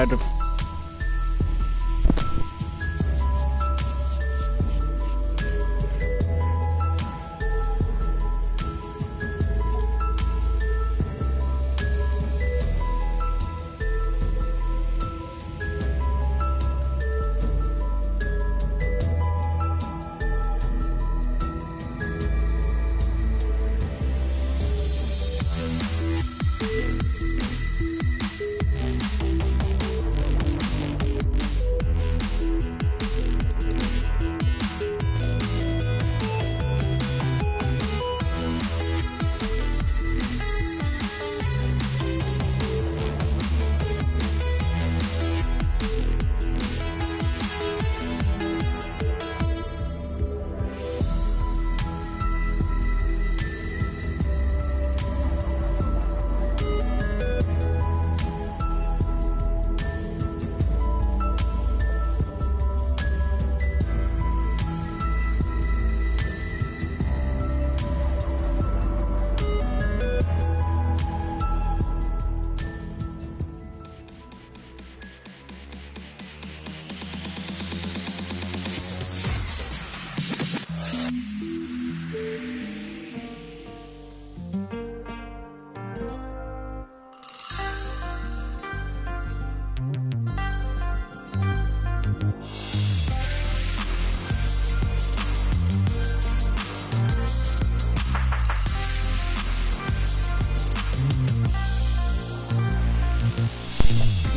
I'd have...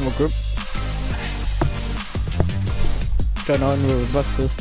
Okay. Keine Ahnung, was das ist.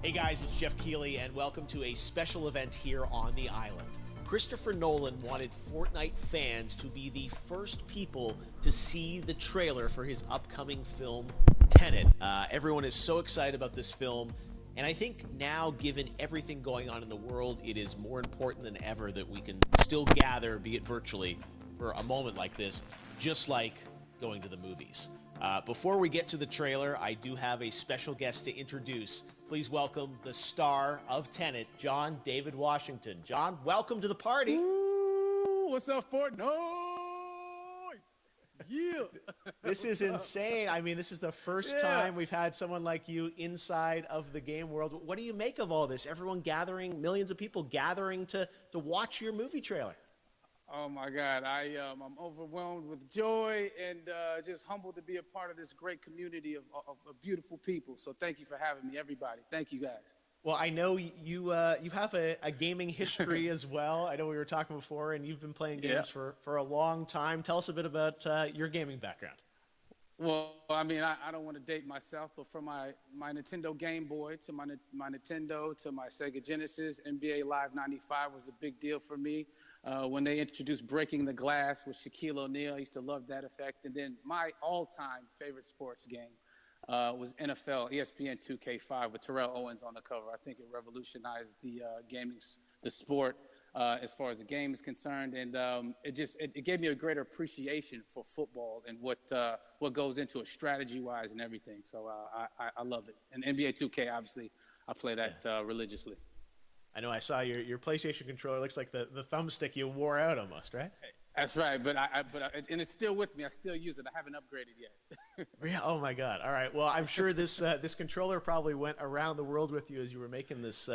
Hey guys, it's Jeff Keighley, and welcome to a special event here on the island. Christopher Nolan wanted Fortnite fans to be the first people to see the trailer for his upcoming film, Tenet. Everyone is so excited about this film, and I think now, given everything going on in the world, it is more important than ever that we can still gather, be it virtually, for a moment like this, just like going to the movies. Before we get to the trailer, I do have a special guest to introduce. Please welcome the star of Tenet, John David Washington. John, welcome to the party. Ooh, what's up, Fortnite? Yeah. This is insane. I mean, this is the first time we've had someone like you inside of the game world. What do you make of all this? Everyone gathering, millions of people gathering to watch your movie trailer. Oh my God, I'm overwhelmed with joy and just humbled to be a part of this great community of beautiful people. So thank you for having me, everybody. Thank you, guys. Well, I know you have a gaming history as well. I know we were talking before, and you've been playing games for a long time. Tell us a bit about your gaming background. Well, I mean, I don't want to date myself, but from my Nintendo Game Boy to my Nintendo to my Sega Genesis, NBA Live 95 was a big deal for me. When they introduced Breaking the Glass with Shaquille O'Neal, I used to love that effect. And then my all-time favorite sports game was NFL ESPN 2K5 with Terrell Owens on the cover. I think it revolutionized the sport as far as the game is concerned, and it gave me a greater appreciation for football and what goes into it strategy-wise and everything. So I love it. And NBA 2K, obviously, I play that religiously. I know I saw your PlayStation controller. Looks like the thumbstick you wore out almost, right? That's right, but and it's still with me. I still use it. I haven't upgraded yet. Yeah. Oh my God. All right. Well, I'm sure this controller probably went around the world with you as you were making this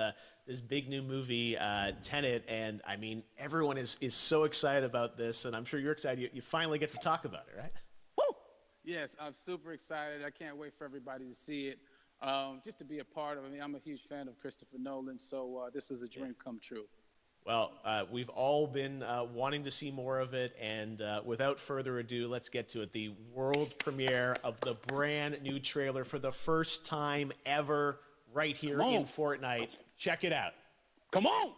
big new movie, Tenet, and I mean everyone is so excited about this, and I'm sure you're excited. You finally get to talk about it, right? Woo! Yes, I'm super excited. I can't wait for everybody to see it. Just to be a part of it. I mean, I'm a huge fan of Christopher Nolan, so this is a dream come true. Well, we've all been wanting to see more of it, and without further ado, let's get to it. The world premiere of the brand new trailer for the first time ever right here in Fortnite. Check it out. Come on!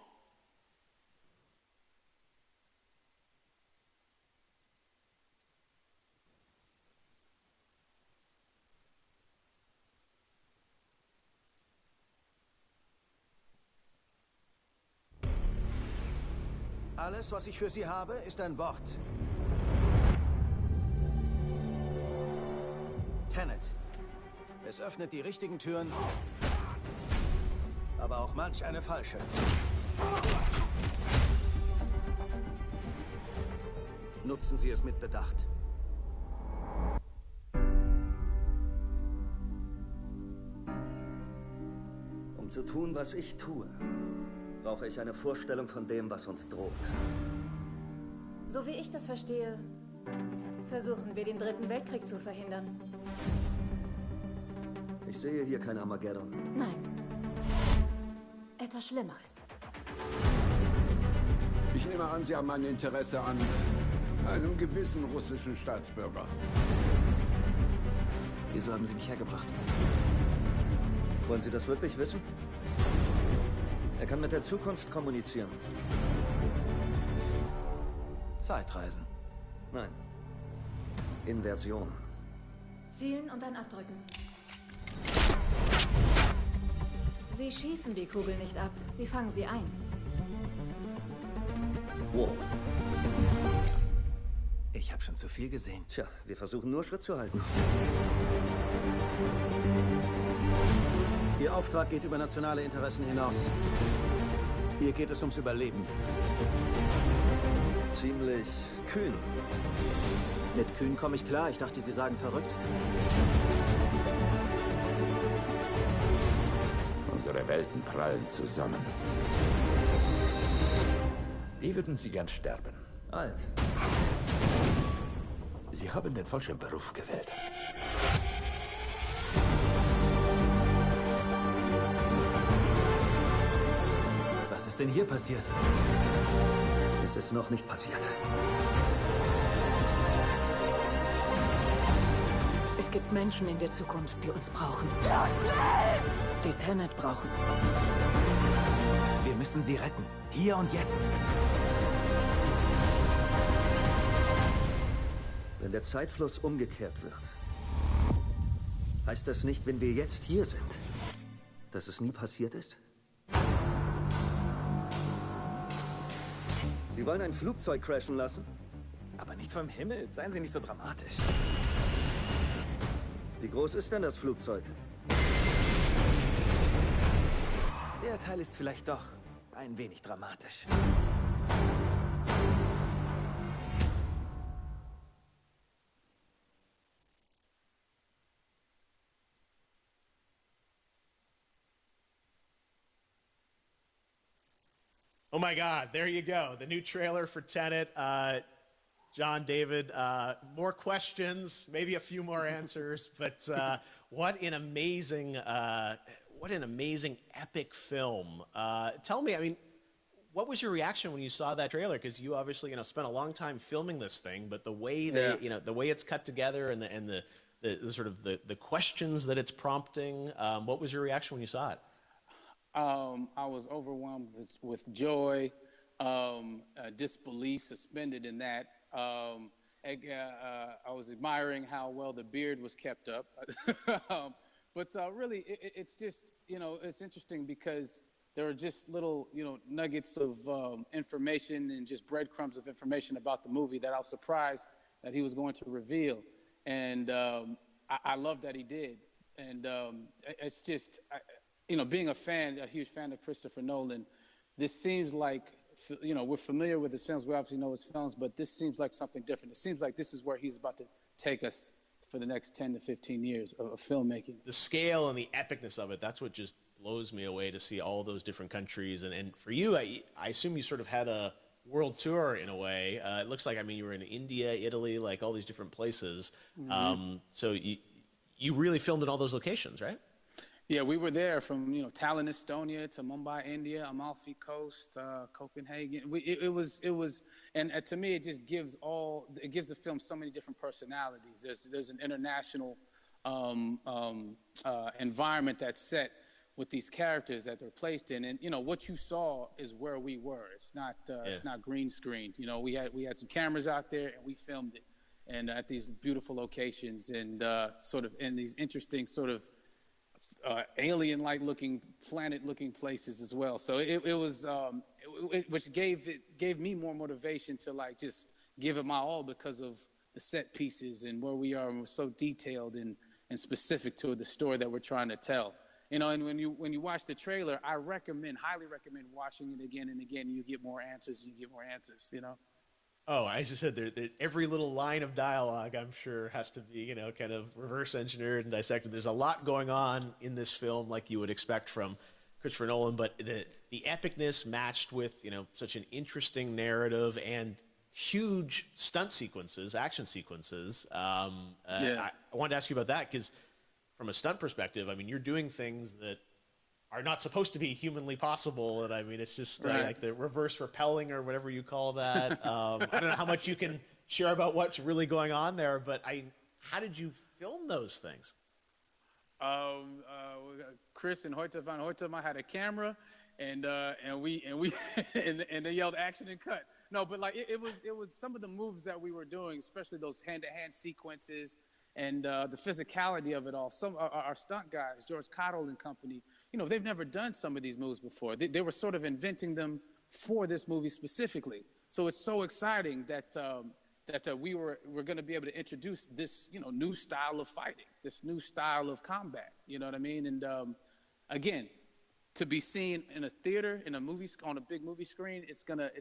Alles, was ich für Sie habe, ist ein Wort. Tenet. Es öffnet die richtigen Türen, aber auch manch eine falsche. Nutzen Sie es mit Bedacht. Um zu tun, was ich tue, brauche ich eine Vorstellung von dem, was uns droht. So wie ich das verstehe, versuchen wir den Dritten Weltkrieg zu verhindern. Ich sehe hier kein Armageddon. Nein. Etwas Schlimmeres. Ich nehme an, Sie haben ein Interesse an einem gewissen russischen Staatsbürger. Wieso haben Sie mich hergebracht? Wollen Sie das wirklich wissen? Er kann mit der Zukunft kommunizieren. Zeitreisen. Nein. Inversion. Zielen und dann abdrücken. Sie schießen die Kugel nicht ab, sie fangen sie ein. Wow. Ich habe schon zu viel gesehen. Tja, wir versuchen nur Schritt zu halten. Ihr Auftrag geht über nationale Interessen hinaus. Hier geht es ums Überleben. Ziemlich kühn. Mit kühn komme ich klar. Ich dachte, Sie sagen verrückt. Unsere Welten prallen zusammen. Wie würden Sie gern sterben? Alt. Sie haben den falschen Beruf gewählt. Was ist denn hier passiert? Es ist noch nicht passiert. Es gibt Menschen in der Zukunft, die uns brauchen. Die Tenet brauchen. Wir müssen sie retten. Hier und jetzt. Wenn der Zeitfluss umgekehrt wird, heißt das nicht, wenn wir jetzt hier sind, dass es nie passiert ist? Sie wollen ein Flugzeug crashen lassen? Aber nicht vom Himmel. Seien Sie nicht so dramatisch. Wie groß ist denn das Flugzeug? Der Teil ist vielleicht doch ein wenig dramatisch. Oh my God, there you go. The new trailer for Tenet. John, David, more questions, maybe a few more answers, but what an amazing epic film. Tell me, I mean, what was your reaction when you saw that trailer? Because you obviously, spent a long time filming this thing, but the way the way it's cut together and the sort of the questions that it's prompting, what was your reaction when you saw it? I was overwhelmed with joy, disbelief, suspended in that. I was admiring how well the beard was kept up. But really, it's just, it's interesting because there are just little, nuggets of information and just breadcrumbs of information about the movie that I was surprised that he was going to reveal. And I love that he did. And it's just, being a huge fan of Christopher Nolan, this seems like, we're familiar with his films. We obviously know his films, but this seems like something different. It seems like this is where he's about to take us for the next 10 to 15 years of filmmaking. The scale and the epicness of it, that's what just blows me away, to see all those different countries. And for you, I assume you sort of had a world tour in a way. It looks like, you were in India, Italy, like all these different places. Mm-hmm. So you really filmed in all those locations, right? Yeah, we were there from, Tallinn, Estonia to Mumbai, India, Amalfi Coast, Copenhagen. It was, and to me, it just gives the film so many different personalities. There's an international environment that's set with these characters that they're placed in, and what you saw is where we were. It's not green screened. We had some cameras out there and we filmed it, and at these beautiful locations and sort of in these interesting sort of alien-like looking, planet-looking places as well. So it was, which gave me more motivation to just give it my all because of the set pieces and where we are, and we're so detailed and specific to the story that we're trying to tell. And when you watch the trailer, I highly recommend watching it again and again. You get more answers. Oh, as you said, every little line of dialogue, I'm sure, has to be, kind of reverse engineered and dissected. There's a lot going on in this film, like you would expect from Christopher Nolan, but the epicness matched with, such an interesting narrative and huge stunt sequences, action sequences. I wanted to ask you about that because from a stunt perspective, you're doing things that are not supposed to be humanly possible, and it's just like the reverse rappelling or whatever you call that. I don't know how much you can share about what's really going on there, but how did you film those things? Chris and Hoyte van Hoytema had a camera, and they yelled action and cut. No, but it was some of the moves that we were doing, especially those hand-to-hand sequences and the physicality of it all. Some our stunt guys, George Cottle and company, they've never done some of these moves before. They were sort of inventing them for this movie specifically. So it's so exciting that we're going to be able to introduce this, new style of fighting, this new style of combat. You know what I mean? And again, to be seen in a theater, in a movie, on a big movie screen, it's gonna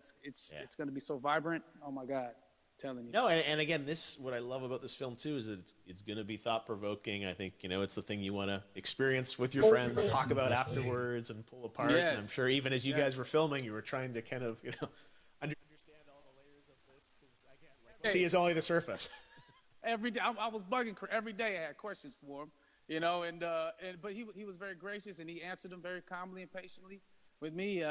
be so vibrant. Oh my God. Telling you. No, and again, what I love about this film too is that it's going to be thought-provoking. I think it's the thing you want to experience with your friends, talk about afterwards, and pull apart. Yes. And I'm sure even as you guys were filming, you were trying to kind of understand all the layers of this, because again, see is only the surface. Every day I was bugging. Every day I had questions for him, but he was very gracious and he answered them very calmly and patiently with me.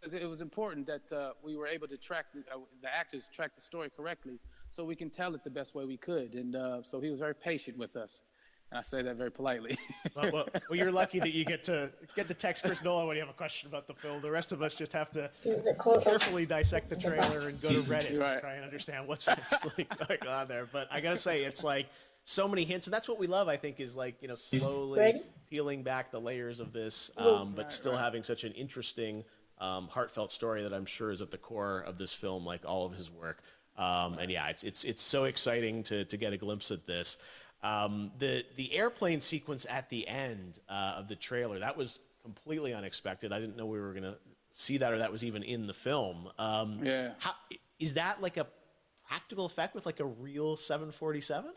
It was important that we were able to track the actors track the story correctly, so we can tell it the best way we could. And so he was very patient with us, and I say that very politely. well, you're lucky that you get to text Chris Nolan when you have a question about the film. The rest of us just have to carefully dissect the trailer and go to Reddit to try and understand what's actually going on there. But I gotta say, it's like so many hints, and that's what we love. I think is slowly peeling back the layers of this, but still having such an interesting, heartfelt story that I'm sure is at the core of this film, like all of his work. And yeah, it's so exciting to get a glimpse at this. The airplane sequence at the end of the trailer, that was completely unexpected. I didn't know we were going to see that, or that was even in the film. Is that like a practical effect with like a real 747?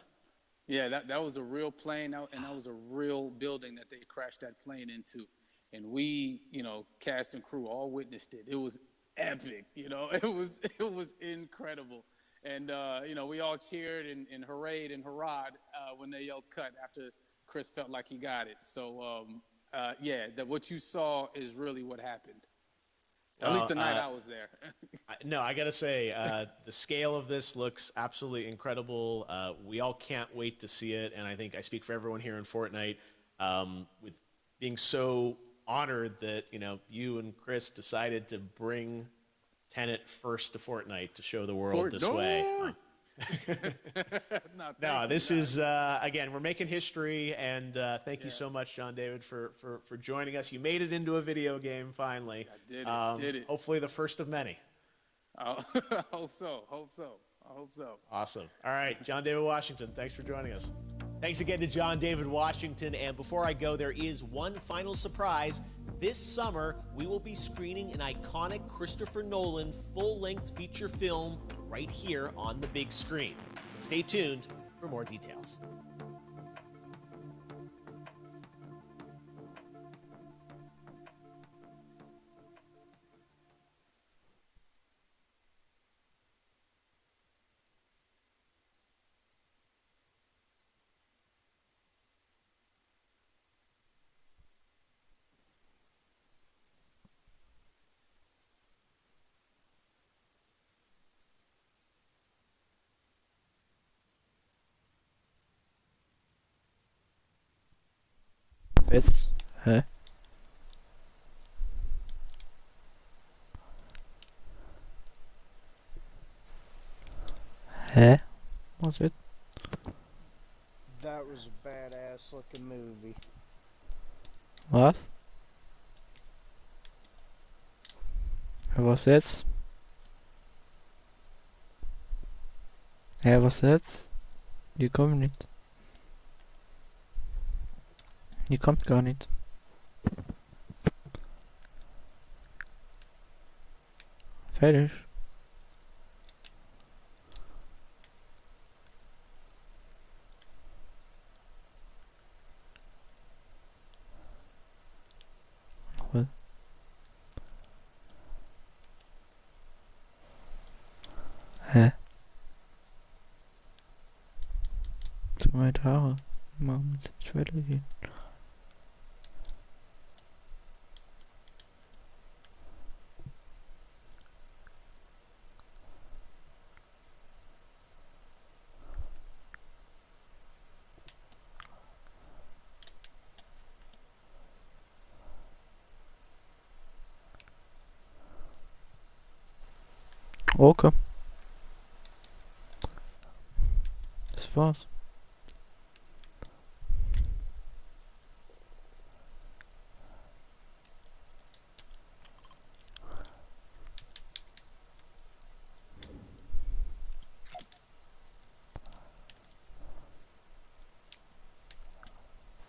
Yeah, that was a real plane, and that was a real building that they crashed that plane into. and we, you know, cast and crew all witnessed it. It was epic, you know. It was incredible. And, you know, we all cheered and hurrayed and hurrahed when they yelled cut after Chris felt like he got it. So, yeah, that what you saw is really what happened. At least the night I was there. No, I got to say, the scale of this looks absolutely incredible. We all can't wait to see it. And I think I speak for everyone here in Fortnite with being so honored that, you know, you and Chris decided to bring Tenet first to Fortnite to show the world this way. No, this is, again, we're making history, and thank you so much, John David, for joining us. You made it into a video game, finally. I did it. Hopefully the first of many. I hope so. Awesome. All right, John David Washington, thanks for joining us. Thanks again to John David Washington. And before I go, there is one final surprise. This summer, we will be screening an iconic Christopher Nolan full-length feature film right here on the big screen. Stay tuned for more details. Jetzt? Hä? Hä? Was it? That was a badass looking movie. Was? Was jetzt? Hä, was jetzt? Die kommen nicht. Die kommt gar nicht. Fertig. Cool. Hä? Zu weit Haare. Mal mit der Schwelle gehen. Okay. Das war's.